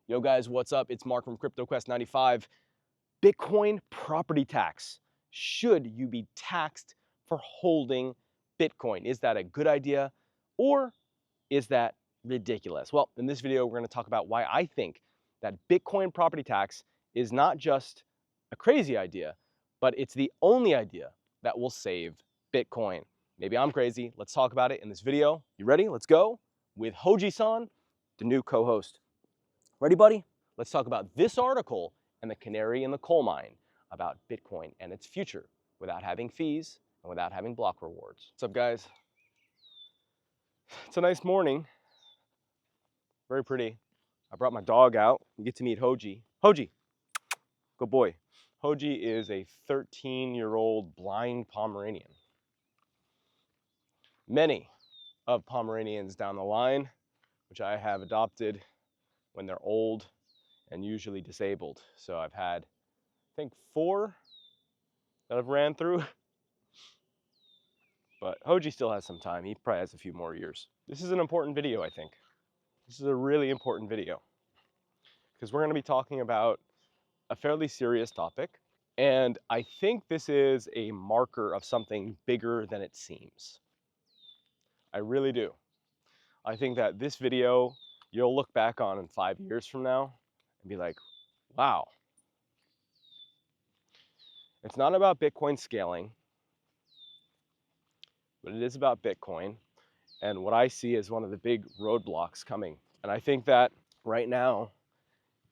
Yo guys, what's up? It's Mark from CryptoQuest95. Bitcoin property tax. Should you be taxed for holding Bitcoin? Is that a good idea or is that ridiculous? Well, in this video, we're going to talk about why I think that Bitcoin property tax is not just a crazy idea, but it's the only idea that will save Bitcoin. Maybe I'm crazy. Let's talk about it in this video. You ready? Let's go with Hoji-san, the new co-host. Ready, buddy? Let's talk about this article and the canary in the coal mine about Bitcoin and its future without having fees and without having block rewards. What's up, guys? It's a nice morning. Very pretty. I brought my dog out. You get to meet Hoji. Hoji, good boy. Hoji is a 13-year-old blind Pomeranian. Many of Pomeranians down the line, which I have adopted when they're old and usually disabled. So I've had, I think, 4 that I've ran through. But Hoji still has some time. He probably has a few more years. This is an important video, I think. This is a really important video because we're going to be talking about a fairly serious topic. And I think this is a marker of something bigger than it seems. I really do. I think that this video, you'll look back on in 5 years from now and be like, wow. It's not about Bitcoin scaling, but it is about Bitcoin and what I see as one of the big roadblocks coming. And I think that right now,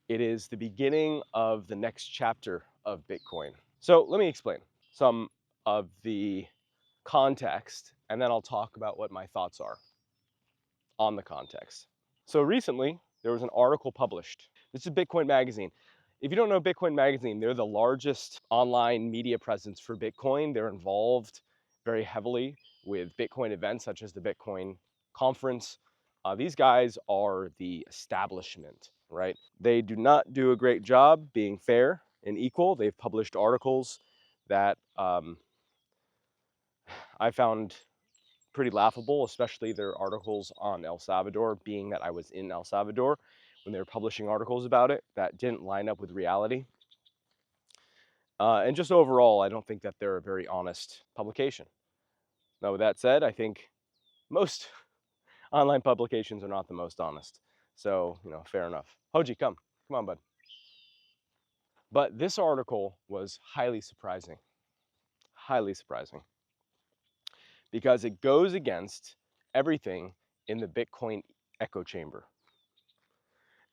it is the beginning of the next chapter of Bitcoin. So let me explain some of the context, and then I'll talk about what my thoughts are on the context. So recently, there was an article published. This is Bitcoin Magazine. If you don't know Bitcoin Magazine, they're the largest online media presence for Bitcoin. They're involved very heavily with Bitcoin events such as the Bitcoin conference. These guys are the establishment, right? They do not do a great job being fair and equal. They've published articles that I found pretty laughable, especially their articles on El Salvador, being that I was in El Salvador when they were publishing articles about it that didn't line up with reality. And just overall, I don't think that they're a very honest publication. Now, with that said, I think most online publications are not the most honest. So, fair enough. Hoji, come on, bud. But this article was highly surprising, because it goes against everything in the Bitcoin echo chamber.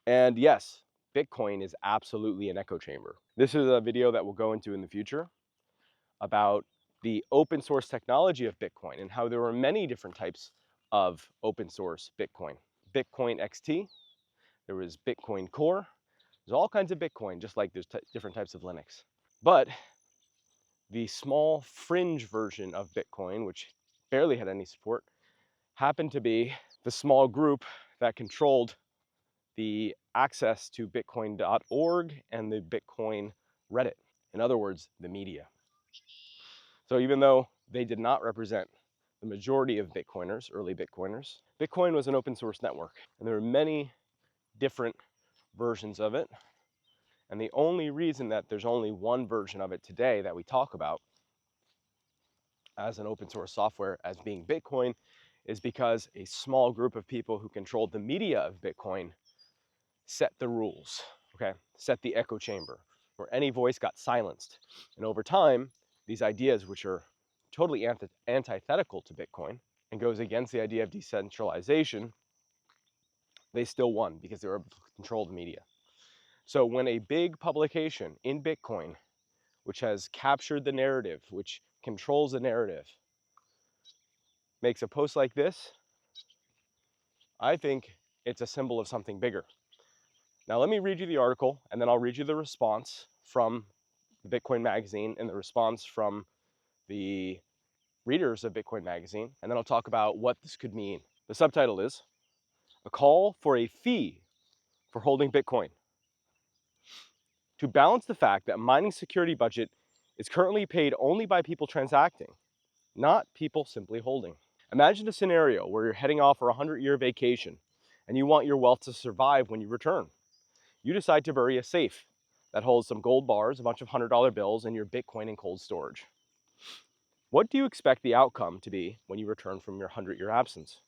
And yes, Bitcoin is absolutely an echo chamber. This is a video that we'll go into in the future about the open source technology of Bitcoin and how there are many different types of open source Bitcoin. Bitcoin XT, there was Bitcoin Core, there's all kinds of Bitcoin, just like there's different types of Linux. But the small fringe version of Bitcoin, which barely had any support, happened to be the small group that controlled the access to bitcoin.org and the Bitcoin Reddit. In other words, the media. So even though they did not represent the majority of Bitcoiners, early Bitcoiners, Bitcoin was an open source network, and there were many different versions of it. And the only reason that there's only one version of it today that we talk about as an open source software as being Bitcoin is because a small group of people who controlled the media of Bitcoin set the rules, okay? Set the echo chamber where any voice got silenced. And over time, these ideas, which are totally antithetical to Bitcoin and goes against the idea of decentralization, they still won because they were able to control the media. So when a big publication in Bitcoin, which has captured the narrative, which controls the narrative, makes a post like this, I think it's a symbol of something bigger. Now let me read you the article, and then I'll read you the response from the Bitcoin Magazine and the response from the readers of Bitcoin Magazine, and then I'll talk about what this could mean. The subtitle is "A Call for a Fee for Holding Bitcoin. To balance the fact that mining security budget is currently paid only by people transacting, not people simply holding. Imagine a scenario where you're heading off for a 100-year vacation and you want your wealth to survive when you return. You decide to bury a safe that holds some gold bars, a bunch of $100 bills, and your Bitcoin in cold storage. What do you expect the outcome to be when you return from your 100-year absence?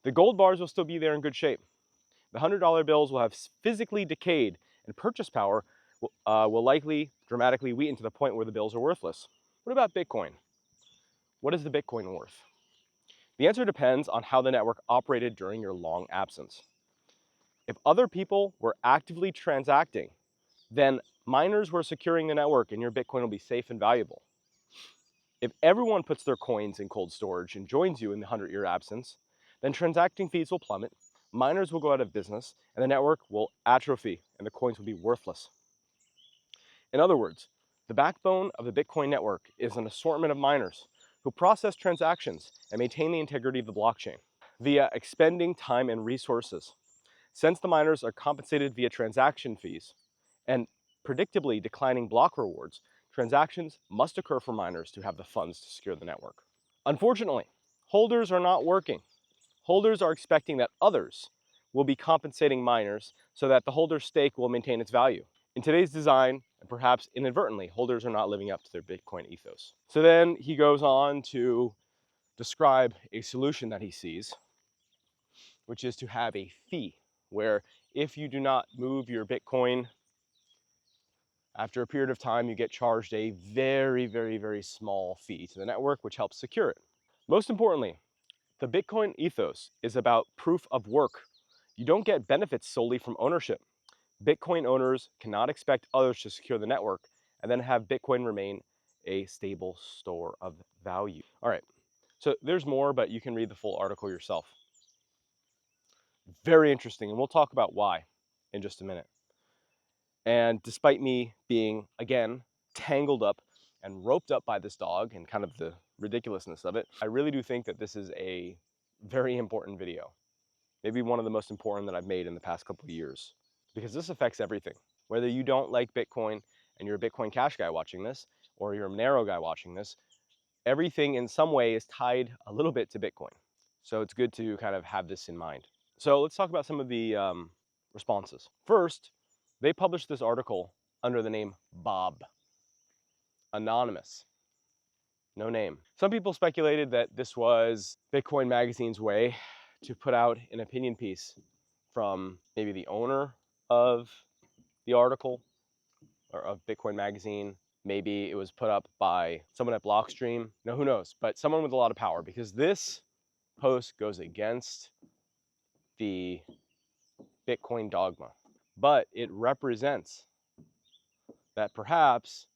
The gold bars will still be there in good shape. The $100 bills will have physically decayed, and purchase power will likely dramatically weaken to the point where the bills are worthless. What about Bitcoin? What is the Bitcoin worth? The answer depends on how the network operated during your long absence. If other people were actively transacting, then miners were securing the network and your Bitcoin will be safe and valuable. If everyone puts their coins in cold storage and joins you in the 100-year absence, then transacting fees will plummet, miners will go out of business, and the network will atrophy and the coins will be worthless. In other words, the backbone of the Bitcoin network is an assortment of miners who process transactions and maintain the integrity of the blockchain via expending time and resources. Since the miners are compensated via transaction fees and predictably declining block rewards, transactions must occur for miners to have the funds to secure the network. Unfortunately, holders are not working. Holders are expecting that others will be compensating miners so that the holder's stake will maintain its value. In today's design, and perhaps inadvertently, holders are not living up to their Bitcoin ethos. So then he goes on to describe a solution that he sees, which is to have a fee, where if you do not move your Bitcoin, after a period of time, you get charged a very, very, very small fee to the network, which helps secure it. Most importantly, the Bitcoin ethos is about proof of work. You don't get benefits solely from ownership. Bitcoin owners cannot expect others to secure the network and then have Bitcoin remain a stable store of value. All right, so there's more, but you can read the full article yourself. Very interesting, and we'll talk about why in just a minute. And despite me being, again, tangled up and roped up by this dog and kind of the ridiculousness of it, I really do think that this is a very important video. Maybe one of the most important that I've made in the past couple of years, because this affects everything. Whether you don't like Bitcoin and you're a Bitcoin Cash guy watching this, or you're a Monero guy watching this, everything in some way is tied a little bit to Bitcoin. So it's good to kind of have this in mind. So let's talk about some of the responses. First, they published this article under the name Bob, anonymous, no name. Some people speculated that this was Bitcoin Magazine's way to put out an opinion piece from maybe the owner of the article or of Bitcoin Magazine. Maybe it was put up by someone at Blockstream. No, who knows? But someone with a lot of power, because this post goes against the Bitcoin dogma. But it represents that perhaps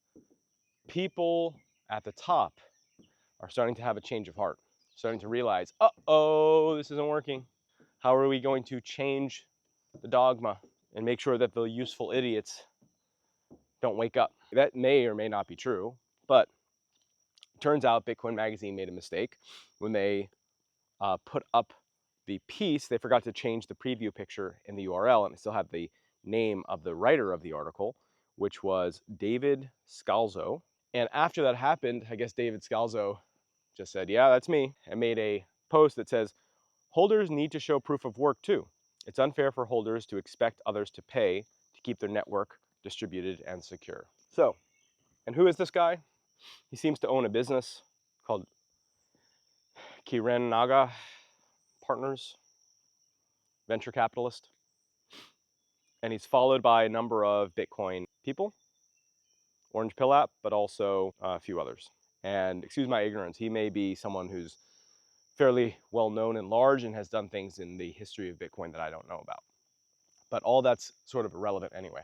people at the top are starting to have a change of heart, starting to realize, uh-oh, this isn't working. How are we going to change the dogma and make sure that the useful idiots don't wake up? That may or may not be true, but it turns out Bitcoin Magazine made a mistake. When they put up the piece, they forgot to change the preview picture in the URL, and they still had the name of the writer of the article, which was David Scalzo. And after that happened, I guess David Scalzo just said, yeah, that's me, and made a post that says, holders need to show proof of work too. It's unfair for holders to expect others to pay to keep their network distributed and secure. So, and who is this guy? He seems to own a business called Kiren Naga Partners, venture capitalist. And he's followed by a number of Bitcoin people, Orange Pill app, but also a few others. And excuse my ignorance, he may be someone who's fairly well known and large and has done things in the history of Bitcoin that I don't know about. But all that's sort of irrelevant anyway.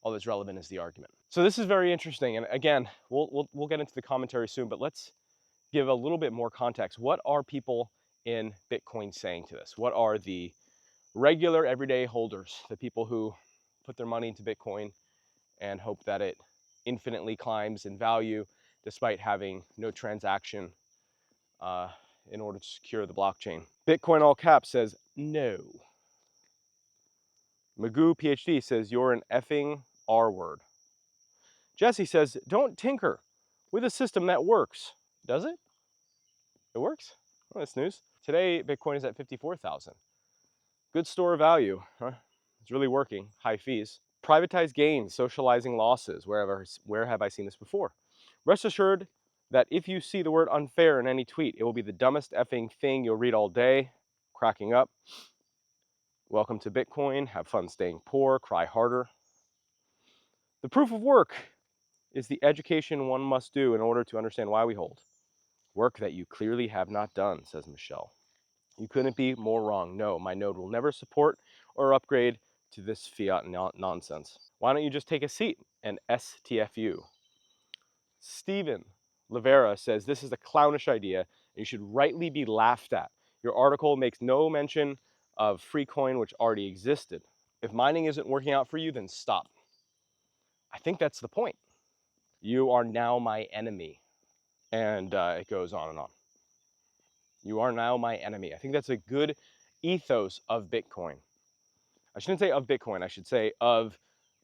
All that's relevant is the argument. So this is very interesting. And again, we'll get into the commentary soon, but let's give a little bit more context. What are people in Bitcoin saying to this? What are the regular everyday holders, the people who put their money into Bitcoin and hope that it infinitely climbs in value despite having no transaction in order to secure the blockchain? Bitcoin all caps says no. Magoo PhD says you're an effing R word. Jesse says don't tinker with a system that works. Does it? It works? Oh, that's news. Today Bitcoin is at 54,000. Good store of value, huh? It's really working. High fees. Privatized gains, socializing losses. Where have I seen this before? Rest assured that if you see the word unfair in any tweet, it will be the dumbest effing thing you'll read all day, cracking up. Welcome to Bitcoin. Have fun staying poor. Cry harder. The proof of work is the education one must do in order to understand why we hold. Work that you clearly have not done, says Michelle. You couldn't be more wrong. No, my node will never support or upgrade to this fiat nonsense. Why don't you just take a seat and STFU? Stephen Livera says this is a clownish idea and you should rightly be laughed at. Your article makes no mention of free coin which already existed. If mining isn't working out for you, then stop. I think that's the point. You are now my enemy. And it goes on and on. You are now my enemy. I think that's a good ethos of Bitcoin. I shouldn't say of Bitcoin, I should say of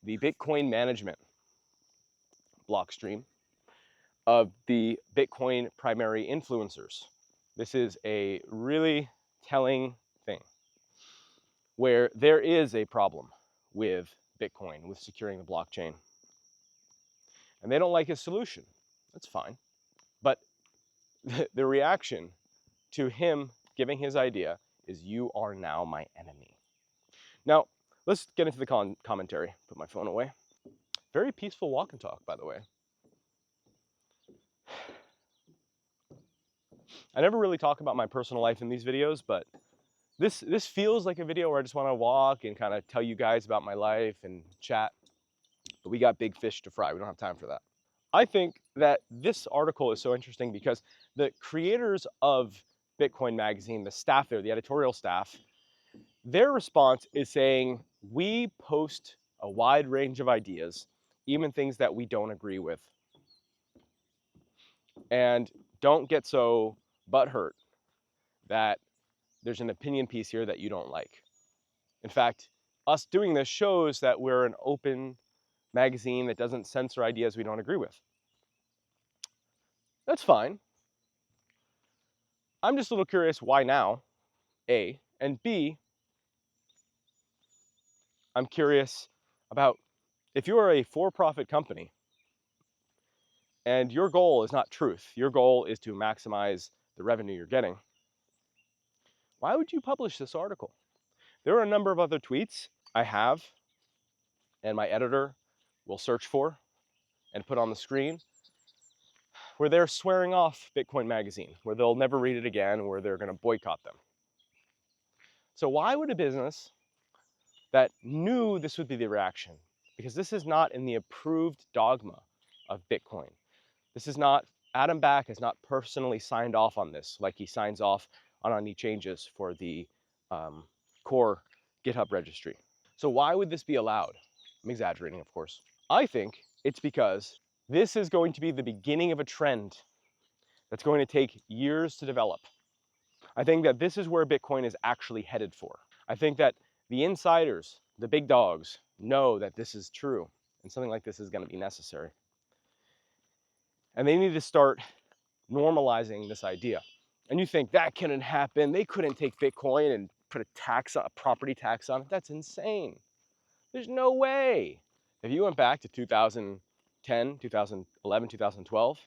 the Bitcoin management block stream, of the Bitcoin primary influencers. This is a really telling thing where there is a problem with Bitcoin, with securing the blockchain. And they don't like his solution. That's fine. But the reaction to him giving his idea is you are now my enemy. Now, let's get into the commentary. Put my phone away. Very peaceful walk and talk, by the way. I never really talk about my personal life in these videos, but this feels like a video where I just want to walk and kind of tell you guys about my life and chat. But we got big fish to fry. We don't have time for that. I think that this article is so interesting because the creators of Bitcoin Magazine, the staff there, the editorial staff, their response is saying, we post a wide range of ideas, even things that we don't agree with. And don't get so butthurt that there's an opinion piece here that you don't like. In fact, us doing this shows that we're an open magazine that doesn't censor ideas we don't agree with. That's fine. I'm just a little curious why now, A, and B, I'm curious about if you are a for-profit company and your goal is not truth, your goal is to maximize the revenue you're getting, why would you publish this article? There are a number of other tweets I have and my editor will search for and put on the screen where they're swearing off Bitcoin Magazine, where they'll never read it again, where they're going to boycott them. So why would a business that knew this would be the reaction, because this is not in the approved dogma of Bitcoin. This is not, Adam Back has not personally signed off on this like he signs off on any changes for the core GitHub registry. So why would this be allowed? I'm exaggerating, of course. I think it's because this is going to be the beginning of a trend that's going to take years to develop. I think that this is where Bitcoin is actually headed for. I think that the insiders, the big dogs, know that this is true and something like this is going to be necessary. And they need to start normalizing this idea. And you think that couldn't happen. They couldn't take Bitcoin and put a property tax on it. That's insane. There's no way. If you went back to 2010, 2011, 2012,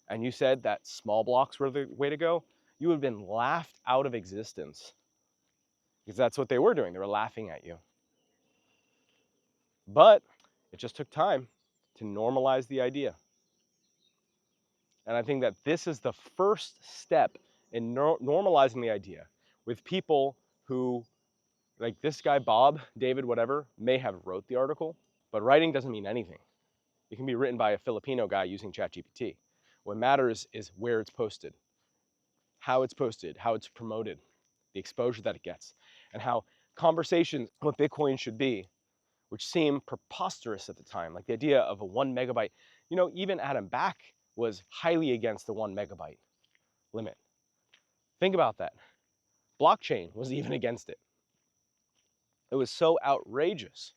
and you said that small blocks were the way to go, you would have been laughed out of existence. Because that's what they were doing. They were laughing at you. But it just took time to normalize the idea. And I think that this is the first step in normalizing the idea with people who, like this guy, Bob, David, whatever, may have wrote the article, but writing doesn't mean anything. It can be written by a Filipino guy using ChatGPT. What matters is where it's posted, how it's promoted, the exposure that it gets, and how conversations what Bitcoin should be, which seemed preposterous at the time, like the idea of a 1 megabyte. You know, even Adam Back was highly against the 1 megabyte limit. Think about that. Blockchain was even against it. It was so outrageous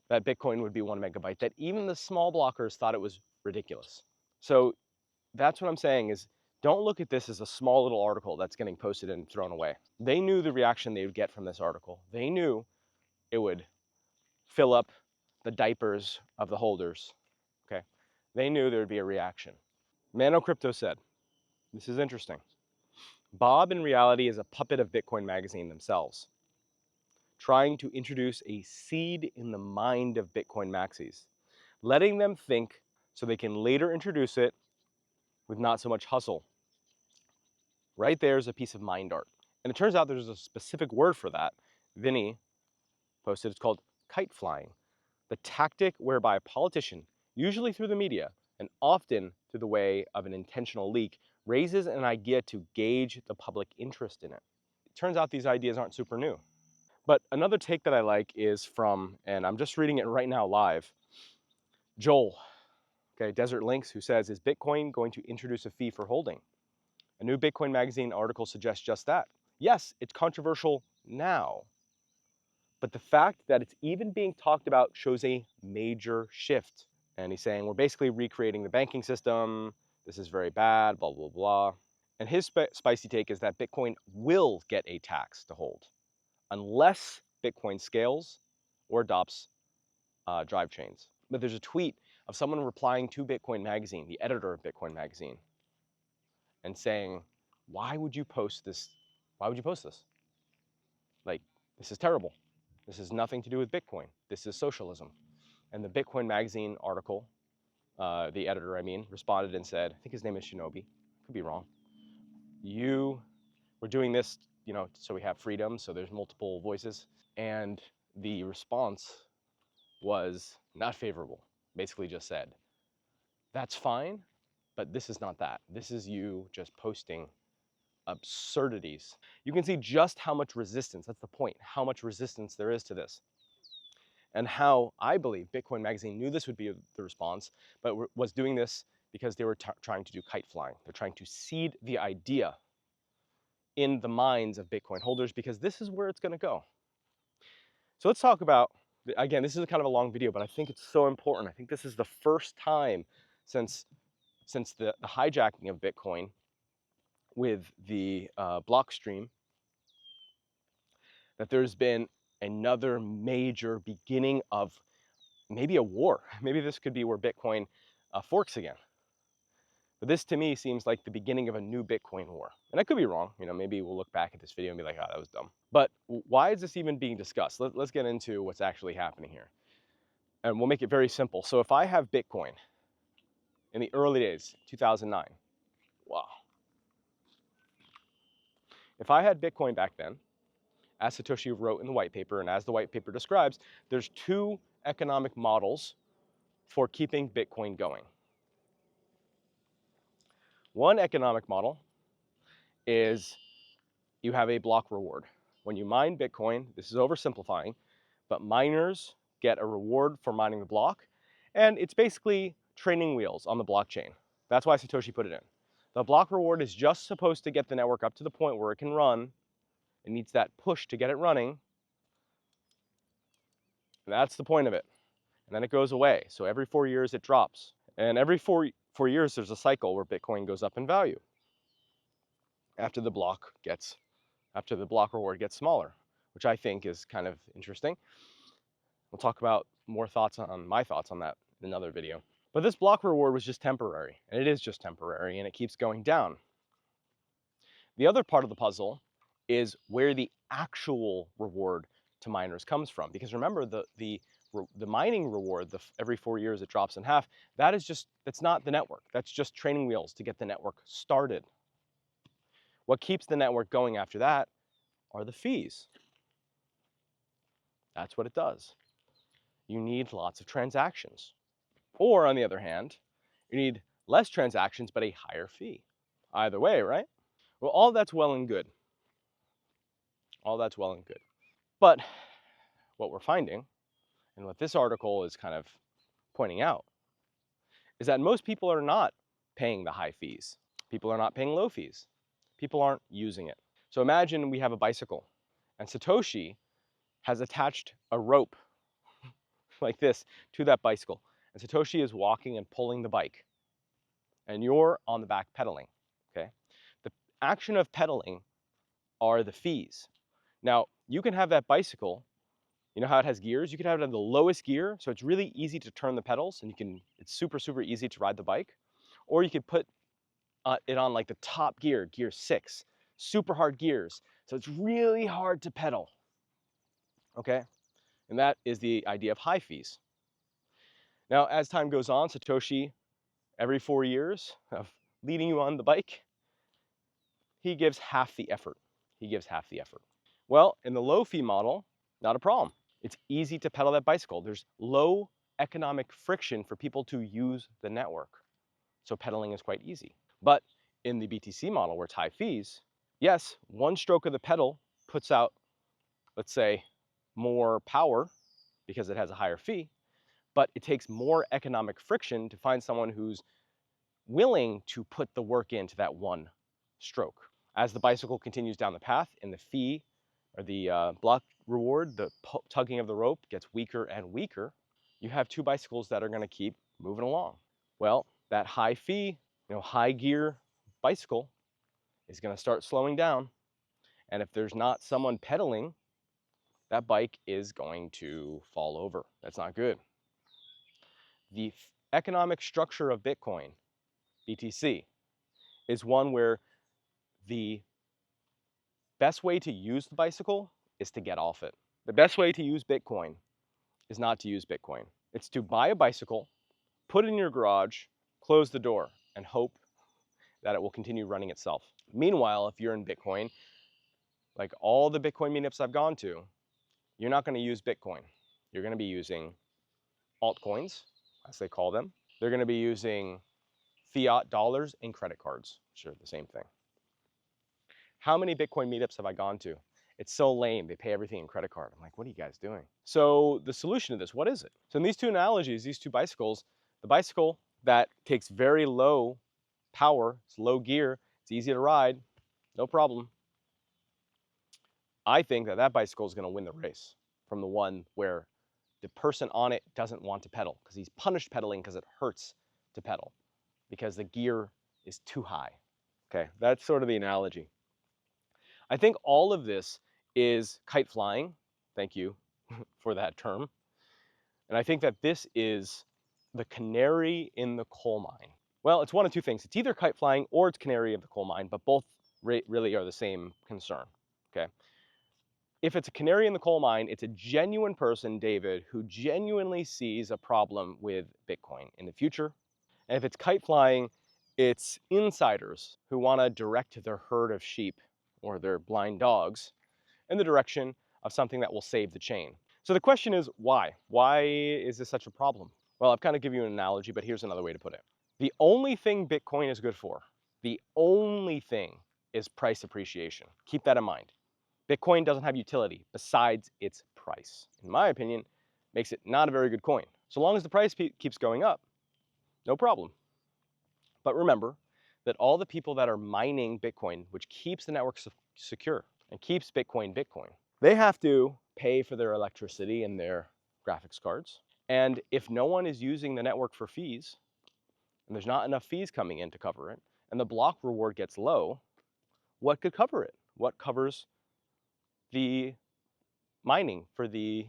that Bitcoin would be 1 megabyte that even the small blockers thought it was ridiculous. So that's what I'm saying is, don't look at this as a small little article that's getting posted and thrown away. They knew the reaction they would get from this article. They knew it would fill up the diapers of the holders. Okay, they knew there would be a reaction. Mano Crypto said, this is interesting. Bob in reality is a puppet of Bitcoin Magazine themselves, trying to introduce a seed in the mind of Bitcoin maxis, letting them think so they can later introduce it with not so much hustle. Right there's a piece of mind art. And it turns out there's a specific word for that. Vinny posted, it's called kite flying, the tactic whereby a politician, usually through the media and often through the way of an intentional leak, raises an idea to gauge the public interest in it. It turns out these ideas aren't super new. But another take that I like is from, and I'm just reading it right now live, Joel, okay, Desert Links, who says, is Bitcoin going to introduce a fee for holding? A new Bitcoin Magazine article suggests just that. Yes, it's controversial now, but the fact that it's even being talked about shows a major shift. And he's saying, we're basically recreating the banking system. This is very bad, blah, blah, blah. And his spicy take is that Bitcoin will get a tax to hold unless Bitcoin scales or adopts drive chains. But there's a tweet of someone replying to Bitcoin Magazine, the editor of Bitcoin Magazine, and saying, why would you post this? Why would you post this? Like, this is terrible. This has nothing to do with Bitcoin. This is socialism. And the Bitcoin Magazine article, the editor, I mean, responded and said, I think his name is Shinobi, could be wrong. We're doing this, so we have freedom, so there's multiple voices. And the response was not favorable. Basically just said, that's fine, but this is not that. This is you just posting absurdities. You can see just how much resistance, that's the point, how much resistance there is to this. And how I believe Bitcoin Magazine knew this would be the response, but was doing this because they were trying to do kite flying. They're trying to seed the idea in the minds of Bitcoin holders because this is where it's going to go. So let's talk about, again, this is kind of a long video, but I think it's so important. I think this is the first time since the hijacking of Bitcoin with the block stream that there's been another major beginning of maybe a war. Maybe this could be where Bitcoin forks again. But this to me seems like the beginning of a new Bitcoin war. And I could be wrong. Maybe we'll look back at this video and be like, oh, that was dumb. But why is this even being discussed? Let's get into what's actually happening here. And we'll make it very simple. So if I have Bitcoin in the early days, 2009, wow. If I had Bitcoin back then, as Satoshi wrote in the white paper, and as the white paper describes, there's two economic models for keeping Bitcoin going. One economic model is you have a block reward. When you mine Bitcoin, this is oversimplifying, but miners get a reward for mining the block, and it's basically training wheels on the blockchain. That's why Satoshi put it in. The block reward is just supposed to get the network up to the point where it can run. It needs that push to get it running. That's the point of it. And then it goes away. So every 4 years it drops. And every four years there's a cycle where Bitcoin goes up in value after the block reward gets smaller, which I think is kind of interesting. We'll talk about my thoughts on that in another video. But this block reward was just temporary, and it is just temporary, and it keeps going down. The other part of the puzzle is where the actual reward to miners comes from. Because remember, the mining reward, every 4 years it drops in half, that's not the network. That's just training wheels to get the network started. What keeps the network going after that are the fees. That's what it does. You need lots of transactions. Or on the other hand, you need less transactions but a higher fee. Either way, right? Well, all that's well and good. All that's well and good. But what we're finding, and what this article is kind of pointing out, is that most people are not paying the high fees. People are not paying low fees. People aren't using it. So imagine we have a bicycle, and Satoshi has attached a rope like this to that bicycle. And Satoshi is walking and pulling the bike, and you're on the back pedaling, okay? The action of pedaling are the fees. Now, you can have that bicycle You know how it has gears? You can have it on the lowest gear, so it's really easy to turn the pedals, and it's super, super easy to ride the bike. Or you could put it on like the top gear, gear 6, super hard gears. So it's really hard to pedal, okay? And that is the idea of high fees. Now, as time goes on, Satoshi, every 4 years of leading you on the bike, he gives half the effort. He gives half the effort. Well, in the low fee model, not a problem. It's easy to pedal that bicycle. There's low economic friction for people to use the network. So pedaling is quite easy. But in the BTC model where it's high fees, yes, one stroke of the pedal puts out, let's say, more power because it has a higher fee, but it takes more economic friction to find someone who's willing to put the work into that one stroke. As the bicycle continues down the path and the fee or the block reward, the tugging of the rope gets weaker and weaker, you have two bicycles that are going to keep moving along. Well, that high fee, high gear bicycle is going to start slowing down. And if there's not someone pedaling, that bike is going to fall over. That's not good. The economic structure of Bitcoin, BTC, is one where the best way to use the bicycle is to get off it. The best way to use Bitcoin is not to use Bitcoin. It's to buy a bicycle, put it in your garage, close the door, and hope that it will continue running itself. Meanwhile, if you're in Bitcoin, like all the Bitcoin meetups I've gone to, you're not going to use Bitcoin. You're going to be using altcoins, as they call them. They're going to be using fiat dollars and credit cards, which are the same thing. How many Bitcoin meetups have I gone to? It's so lame. They pay everything in credit card. I'm like, what are you guys doing? So the solution to this, what is it? So in these two analogies, these two bicycles, the bicycle that takes very low power, it's low gear, it's easy to ride, no problem. I think that that bicycle is going to win the race from the one where the person on it doesn't want to pedal because he's punished pedaling because it hurts to pedal because the gear is too high. Okay, that's sort of the analogy. I think all of this is kite flying. Thank you for that term. And I think that this is the canary in the coal mine. Well, it's one of two things. It's either kite flying or it's canary of the coal mine, but both really are the same concern. Okay. If it's a canary in the coal mine, it's a genuine person, David, who genuinely sees a problem with Bitcoin in the future. And if it's kite flying, it's insiders who want to direct their herd of sheep or their blind dogs in the direction of something that will save the chain. So the question is, why? Why is this such a problem? Well, I've kind of given you an analogy, but here's another way to put it. The only thing Bitcoin is good for, the only thing is price appreciation. Keep that in mind. Bitcoin doesn't have utility besides its price. In my opinion, makes it not a very good coin. So long as the price keeps going up, no problem. But remember that all the people that are mining Bitcoin, which keeps the network secure and keeps Bitcoin Bitcoin, they have to pay for their electricity and their graphics cards. And if no one is using the network for fees, and there's not enough fees coming in to cover it, and the block reward gets low, what could cover it? What covers the mining for the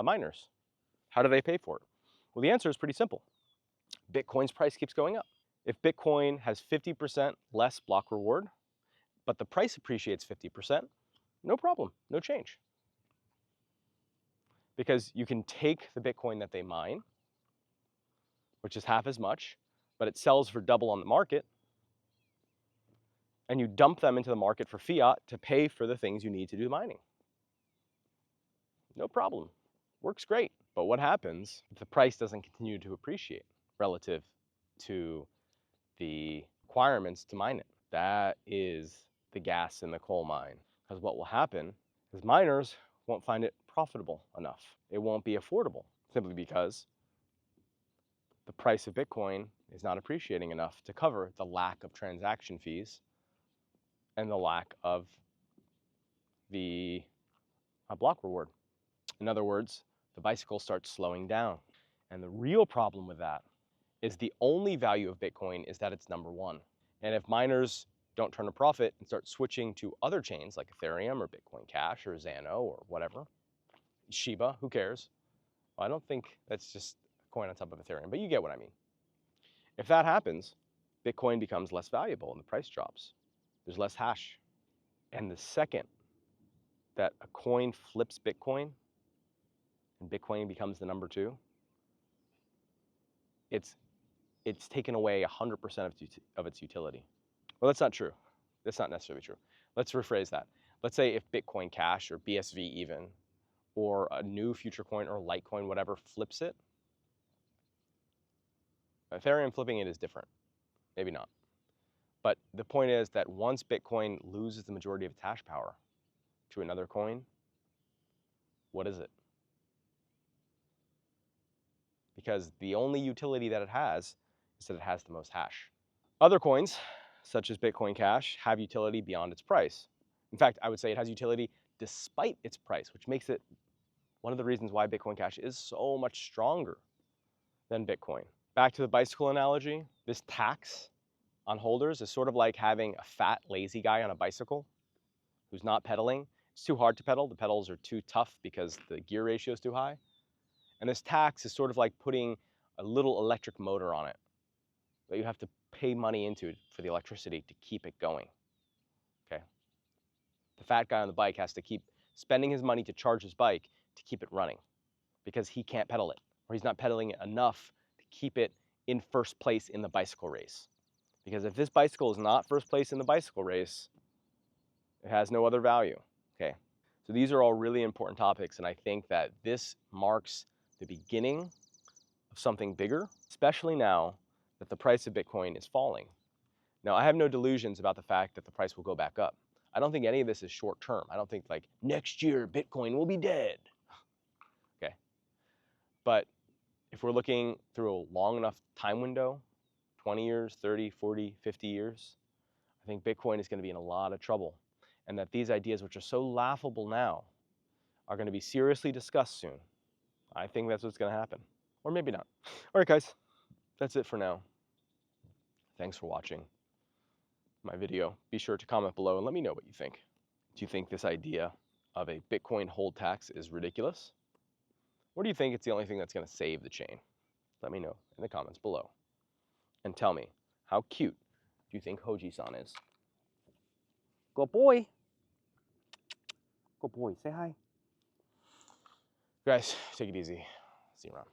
miners? How do they pay for it? Well, the answer is pretty simple. Bitcoin's price keeps going up. If Bitcoin has 50% less block reward, but the price appreciates 50%, no problem, no change. Because you can take the Bitcoin that they mine, which is half as much, but it sells for double on the market, and you dump them into the market for fiat to pay for the things you need to do mining. No problem. Works great. But what happens if the price doesn't continue to appreciate relative to the requirements to mine it? That is the gas in the coal mine. Because what will happen is miners won't find it profitable enough. It won't be affordable, simply because the price of Bitcoin is not appreciating enough to cover the lack of transaction fees and the lack of the block reward. In other words, the bicycle starts slowing down. And the real problem with that is the only value of Bitcoin is that it's number one. And if miners don't turn a profit and start switching to other chains like Ethereum or Bitcoin Cash or Xano or whatever, Shiba, who cares? Well, I don't think that's just a coin on top of Ethereum, but you get what I mean. If that happens, Bitcoin becomes less valuable and the price drops. There's less hash. And the second that a coin flips Bitcoin and Bitcoin becomes the number 2, it's taken away 100% of its utility. Well, that's not true. That's not necessarily true. Let's rephrase that. Let's say if Bitcoin Cash or BSV even, or a new future coin or Litecoin, whatever, flips it, Ethereum flipping it is different. Maybe not. But the point is that once Bitcoin loses the majority of its hash power to another coin, what is it? Because the only utility that it has is that it has the most hash. Other coins, such as Bitcoin Cash, have utility beyond its price. In fact, I would say it has utility despite its price, which makes it one of the reasons why Bitcoin Cash is so much stronger than Bitcoin. Back to the bicycle analogy, this tax on holders is sort of like having a fat, lazy guy on a bicycle who's not pedaling. It's too hard to pedal. The pedals are too tough because the gear ratio is too high. And this tax is sort of like putting a little electric motor on it that you have to pay money into for the electricity to keep it going. Okay? The fat guy on the bike has to keep spending his money to charge his bike to keep it running because he can't pedal it, or he's not pedaling it enough to keep it in first place in the bicycle race. Because if this bicycle is not first place in the bicycle race, it has no other value. Okay? So these are all really important topics, and I think that this marks the beginning of something bigger, especially now that the price of Bitcoin is falling. Now, I have no delusions about the fact that the price will go back up. I don't think any of this is short term. I don't think like next year Bitcoin will be dead. Okay. But if we're looking through a long enough time window, 20 years, 30, 40, 50 years, I think Bitcoin is going to be in a lot of trouble. And that these ideas, which are so laughable now, are going to be seriously discussed soon. I think that's what's going to happen. Or maybe not. All right, guys. That's it for now. Thanks for watching my video. Be sure to comment below and let me know what you think. Do you think this idea of a Bitcoin hold tax is ridiculous? Or do you think it's the only thing that's going to save the chain? Let me know in the comments below. And tell me, how cute do you think Hoji-san is? Good boy. Good boy. Say hi. Guys, take it easy. See you around.